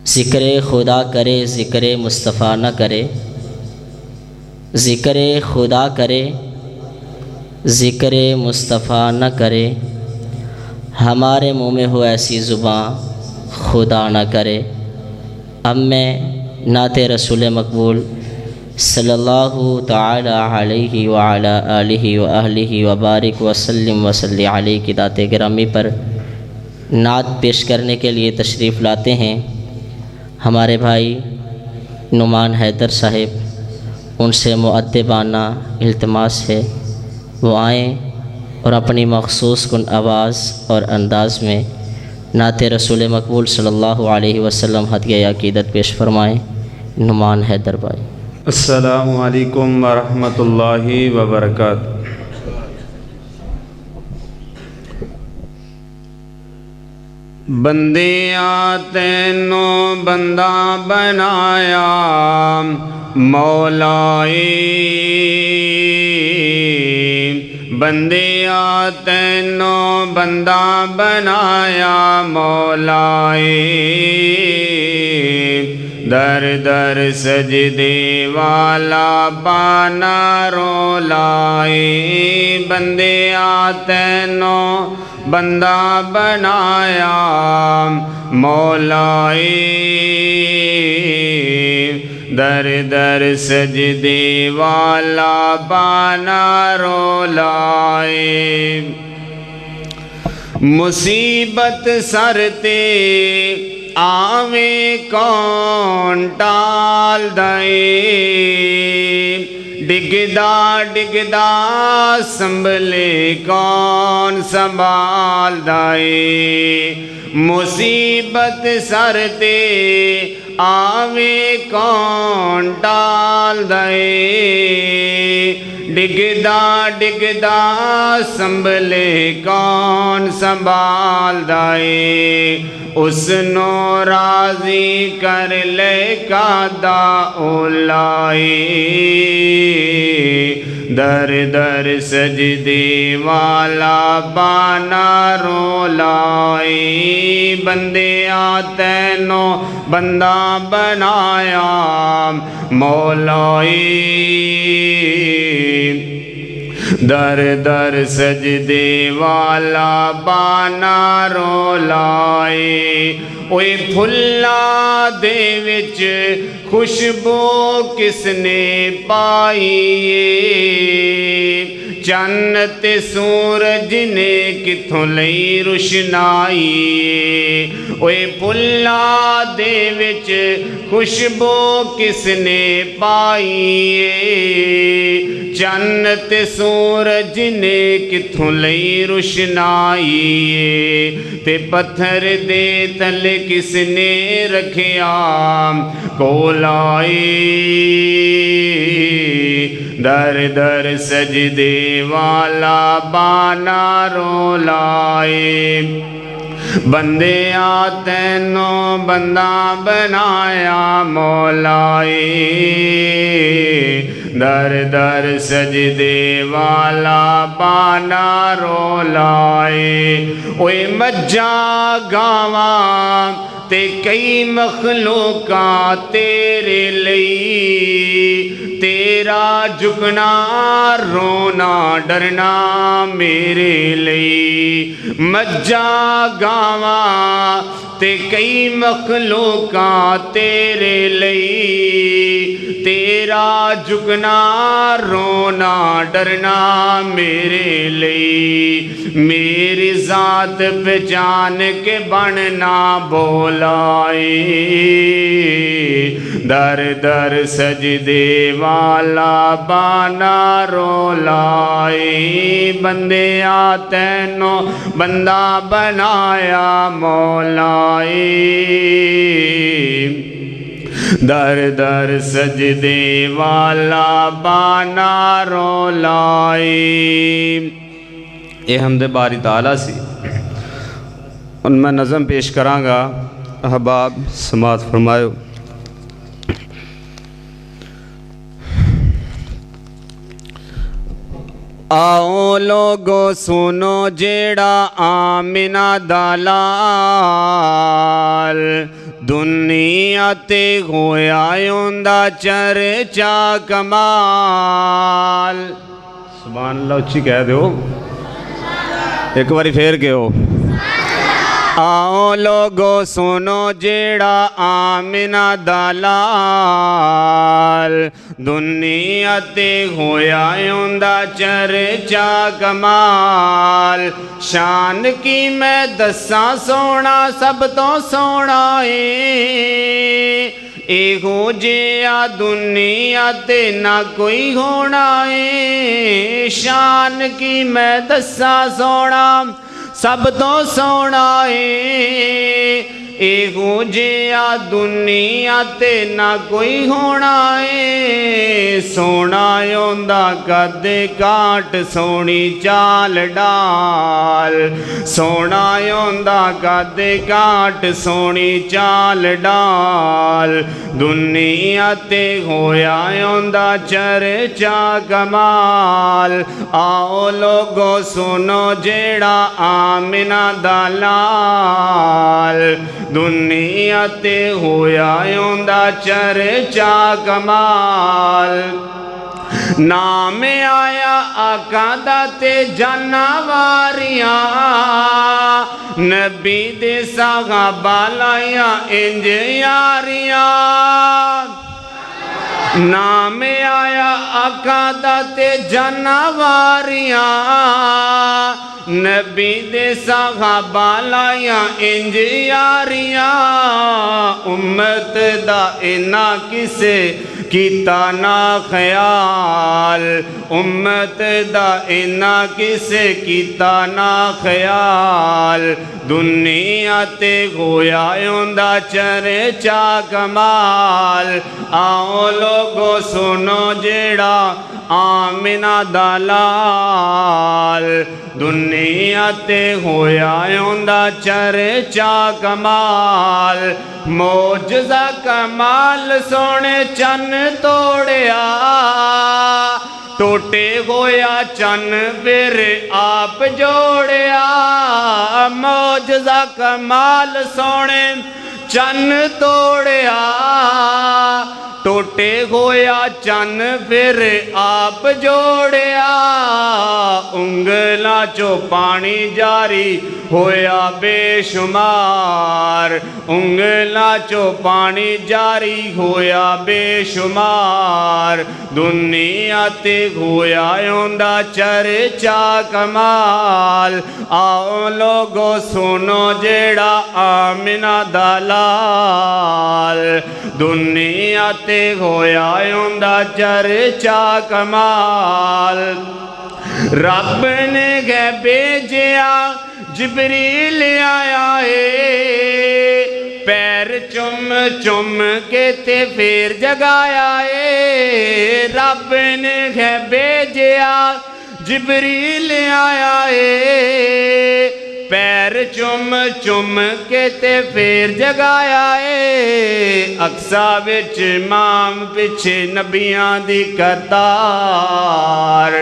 ज़िक्र खुदा करे ज़िक्र मुस्तफ़ा न करे, ज़िक्र खुदा करे ज़िक्र मुस्तफ़ा न करे, हमारे मुँह में हो ऐसी ज़ुबान खुदा न करे। अब मैं नाते रसूल मकबूल सल्लल्लाहु ताला अलैहि व अला आलिहि व अहलिहि व बारिक वसल्लिम वसल्ली अलैहि की दाते गिरामी पर नात पेश करने के लिए तशरीफ़ लाते हैं हमारे भाई नुमान हैदर साहिब। उनसे मुअद्दिबाना इल्तिमास है वो आएँ और अपनी मखसूस कुन आवाज़ और अंदाज़ में नाते रसूल मकबूल सल्लल्लाहु अलैहि वसल्लम हदिया अक़ीदत पेश फरमाएँ। नुमान हैदर भाई। अस्सलामु अलैकुम व रहमतुल्लाहि व बरकातुहू। बंदियां तैनों बंदा बनाया मौलाए, बंदियां तैनों बंदा बनाया मौलाए, दर दर सजदे वाला बाना रोलाए, बंदियां तैनों बंदा बनाया मौलाए, दर दर सजदे वाला बाना रोलाए, मुसीबत सरते आवे कौन टाल दए, डिगदा डिगदा संभले कौन संभाल दाए, मुसीबत सरते आवे कौन टाल दए, डिगदा डिगदा संभले कौन संभाल दाए, उसनो राज़ी कर ले कादा ओलाए, दर दर सजदे वाला बाना रोलाए, बंदियां तैनों बंदा बनाया मौलाए, दर दर सजदे वाला बाना रोलाए, ओए फुल्ला दे विच खुशबू किसने पाई, चन्न ते सूरज ने किथों लई रुशनाई, ओए फुल्ला दे विच खुशबू किसने पाई, चन्न ते सूरज ने किथों लई रुशनाई, ते पत्थर दे तले किसने रखिया कोलाई, दर दर सजदे वाला बाना रोलाए, बंदियां तैनों बंदा बनाया मौलाए, दर दर सजदे वाला बाना रोलाए, ओए मज्जा गावा ते कई मखलूका तेरे लई, तेरा झुकना रोना डरना मेरे लई, मज्जा गावा ते कई मखलूका तेरे लई, तेरा झुकना रोना डरना मेरे लई, मेरी ज़ात पहचान के बनना बोलाए, दर दर सजदे वाला बाना रोलाए, बंदियां तैनों बंदा बनाया मौलाए, दर दर सजदे वाला बाना रोलाए। ये हमदे बारी ताला सी और मैं नज़म पेश करांगा, अहबाब समात फरमायो। आओ लोगो सुनो जेड़ा आमिना दा लाल, दुनिया ते होया उंदा चर्चा कमाल। सुभान अल्लाह उच्ची कह दो, एक बारी फेर कहो। आओ लोगो सुनो जेड़ा आमिना दा लाल, दुनिया ते होया उंदा चर्चा कमाल। शान की मैं दसा सोना सब तो सोना एहो जिया दुनिया ते ना कोई होना है। शान की मैं दसा सोना सब तो सोना एहो जिया दुनिया ते ना कोई होना है। सोना ओंदा कदे काट सोनी चाल डाल, सोना ओंदा कदे काट सोनी चाल डाल। दुनिया ते होया ओंदा चर्चा कमाल। आओ लोगो सुनो जेड़ा आमिना दा लाल, दुनिया ते होया उंदा चर्चा कमाल। नाम आया आका दा ते जानवारियां, नबी दे सहाबा लाया इंज यारियां। नाम आया आका दा ते जानवारियां, नबी दे सहाबा लाया इंज यारियां। उम्मत दा इना किसे कीता ना ख्याल, उम्मत दा इना किसे कीता ना ख्याल। दुनिया ते होया उंदा चर्चा कमाल। आओ लोगो सुनो जेड़ा आमिना दा लाल, दुनिया ते होया उंदा चर्चा कमाल। मौजज़ा कमाल सोने चन तोड़िया, टोटे होया चन फिर आप जोड़िया। मौजज़ा कमाल सोने चन तोड़िया, टोटे होया चन फिर आप जोड़िया। उंगला चो पानी जारी होया बेशुमार, उंगला चो पानी जारी होया बेशुमार। दुनिया ते होया उंदा चर्चा कमाल। आओ लोगो सुनो जेड़ा आमिना दा लाल, दुनिया ते होया उंदा चर्चा कमाल। रब ने गै भेजिया जिबरील आया पैर चुम चुम के ते फिर जगाया रब ने गै भेजिया जिबरील आया पैर चुम चुम के ते फिर जगाया अक्सा विच इमाम पिछे नबियां दी कतार,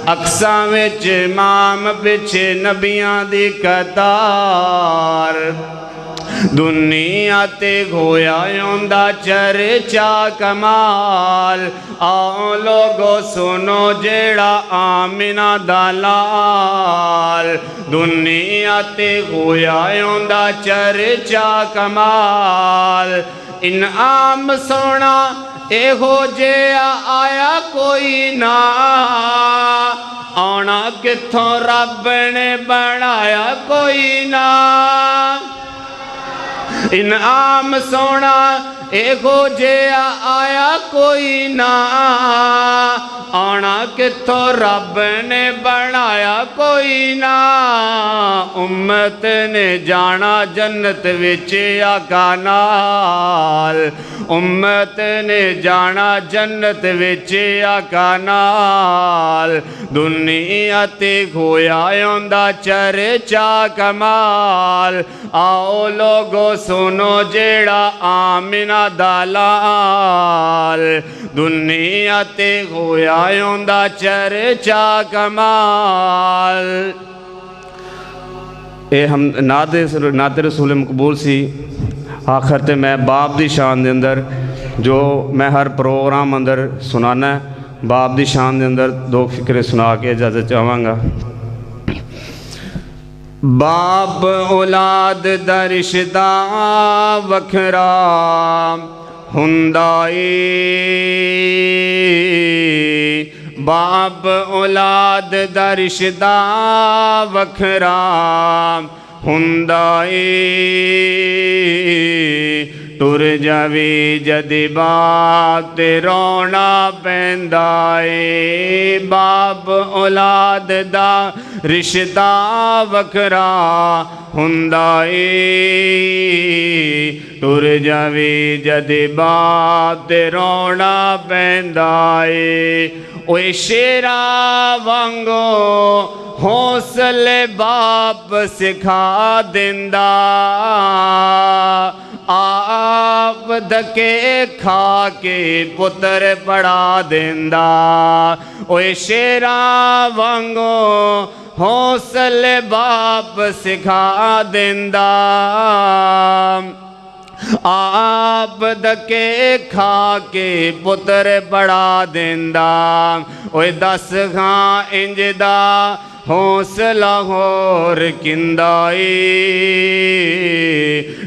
अक्सा विच इमाम पिछे नबियां दी कतार। दुनिया ते होया उंदा चर्चा कमाल। आओ लोगो सुनो जेड़ा आमिना दा लाल, दुनिया ते होया उंदा चर्चा कमाल। इनाम सोना एहो जेहा आया कोई ना, आना किथों रब ने बनाया कोई ना। इनाम सोना एहो जेहा आया कोई ना, आना किथों रब ने बनाया कोई ना। उम्मत ने जाना जन्नत विच आका नाल, उम्मत ने जाना जन्नत विच आका नाल। दुनिया ते होया उंदा चर्चा कमाल। आओ लोगो सुनो जेड़ा आमिना दा लाल, दुनिया ते होया उंदा चर्चा कमाल। ये हम नाते रसूल मकबूल सी आखिर ते मैं बाप की शान के अंदर जो मैं हर प्रोग्राम अंदर सुनाना बाप की शान के अंदर दो फिक्रे सुना के इजाज़त चाहांगा। बाप औलाद दा रिश्ता वखरा हुंदा ए, बाप औलाद दा रिश्ता वखरा हुंदा ए, टुर जावे जद बाप ते रोना पैंदा ए, बाप औलाद दा रिश्ता वखरा हुंदा ए, टुर जावे जद बाप ते रोना पैंदा ए, ओए शेरा वांगो हौसले बाप सिखा दिंदा, आप धके खा के पुत्र पढ़ा दिंदा, ओए शेरा वांगो हौसले बाप सिखा दिंदा, आप धके खा के पुत्र पढ़ा दिंदा, ओए दस खां इंजदा हौसला होर किंदा ए,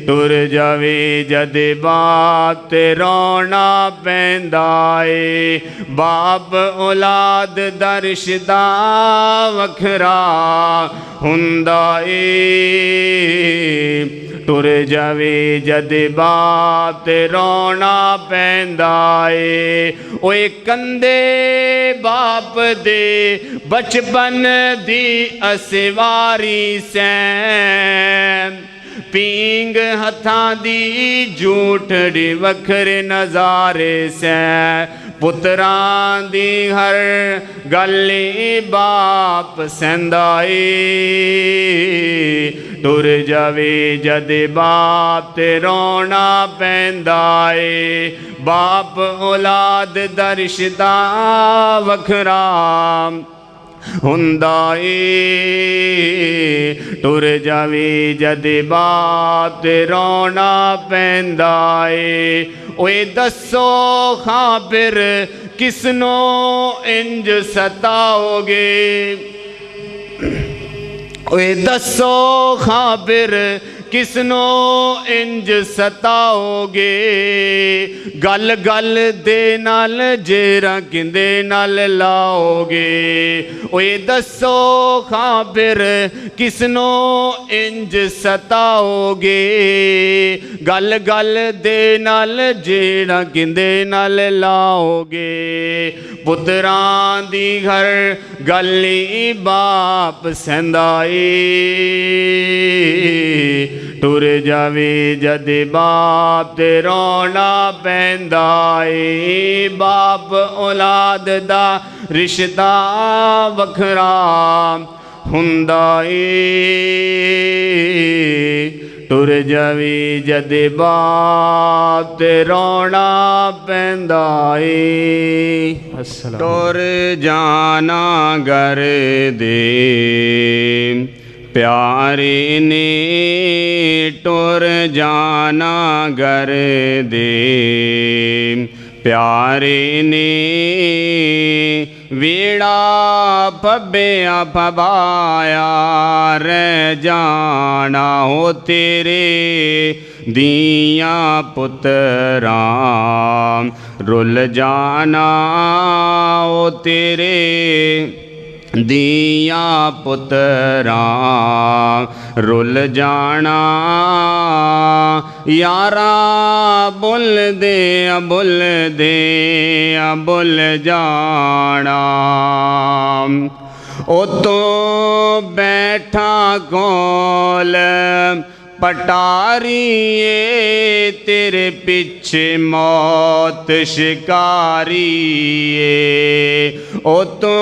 टुर जावे जद बाप ते रोना पैंदा ए, बाप औलाद दा रिश्ता वखरा हुंदा ए, टुर जावे जद बाप ते रोना पैंदा ए, ओए कंदे बाप दे बचपन दी असवारी सैं, पींग हथां दी झूठड़ी वखरे नज़ारे सैं, पुत्रां दी हर गल्ली बाप सैंदा ए, टुर जावे जद बाप ते रोना पैंदा ए, बाप औलाद दा रिश्ता वखरा हुंदा ए, टुर जावे जद बाप ते रोना पैंदा ए, ओए दसो खां फिर किसनो इंज सताओगे, ओए दसो खां फिर किसनो इंज सताओगे, गल गल दे नाल जेरा किंदे नाल लाओगे, ओए दसो खां फिर किसनो इंज सताओगे, गल गल दे नाल जेरा किंदे नाल लाओगे, पुत्रां दी घर गली बाप सैंदा ए, टुर जावे जद बाप ते रोना पैंदा ए, बाप औलाद दा रिश्ता वखरा हुंदा ए, टुर जावे जद बाप ते रोना पैंदा ए, टुर जाना घर दे प्यारे ने, टुर जाना घर दे प्यारे ने, वीड़ा फब्बिया फबाया रह जाना हो तेरे दिया पुत्रां, रुल जाना हो तेरे दिया पुत्रां, रुल जाना यारा बुल दे बुल जाना, ओ तो बैठा कोल पटारिए, तेरे पीछे मौत शिकारिए, ओ तो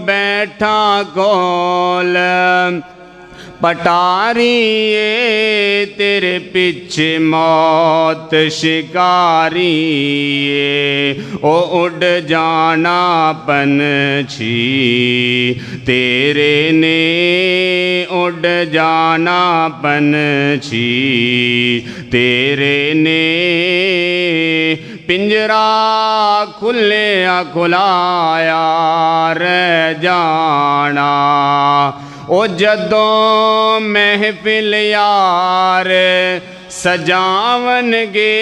बैठा कोल पटारी ये तेरे पीछे मौत शिकारी ये ओ उड़ जाना पंछी तेरे ने उड़ जाना पंछी तेरे ने पिंजरा खुले खुलाया रह जाना ओ जदों महफिल यार सजावनगे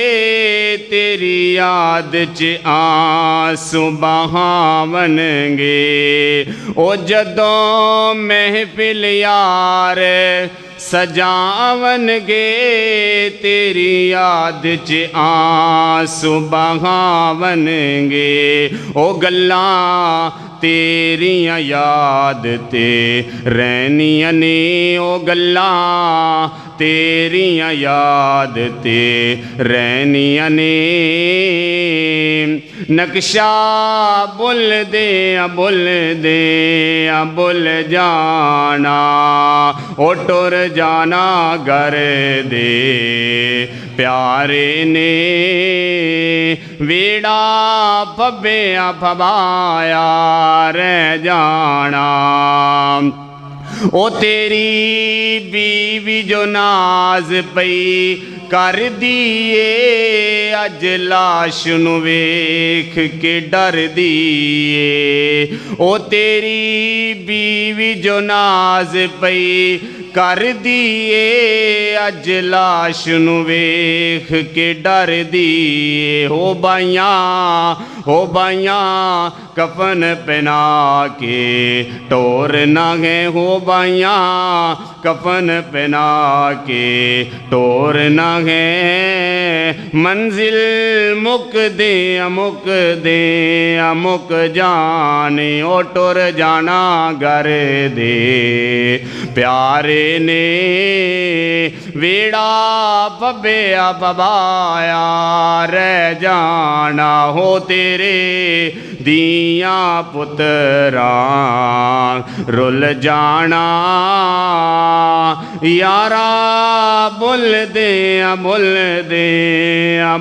तेरी याद च आंसू बहावनगे ओ जदों महफिल यार सजावनगे तेरी याद च आंसू बहावनगे ओ गल्लां तेरियां याद ते रहनियां ने ओ गल्लां तेरियां याद ते रहनियां ने नक्शा बुल दे बुल जाना ओ टुर जाना घर दे प्यारे ने वेड़ा फब्बिया फबाया रह जाना ओ तेरी बीवी जो नाज पई कर दिए अज लाश नूं वेख के डर दिए ओ तेरी बीवी जो नाज पई कर दिए अज लाश नूं वेख के डर दिए हो बाइयां कफन पहना के टोर ना है हो बाइयां कफन पहना के टोर ना है मंजिल मुक दे जाने ओ टुर जाना घर दे प्यारे ने वेड़ा फब्बिया फबाया रह जाना हो तेरे दियां पुत्तरां रुल जाना यारा बुल दे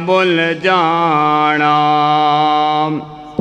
बुल जाना।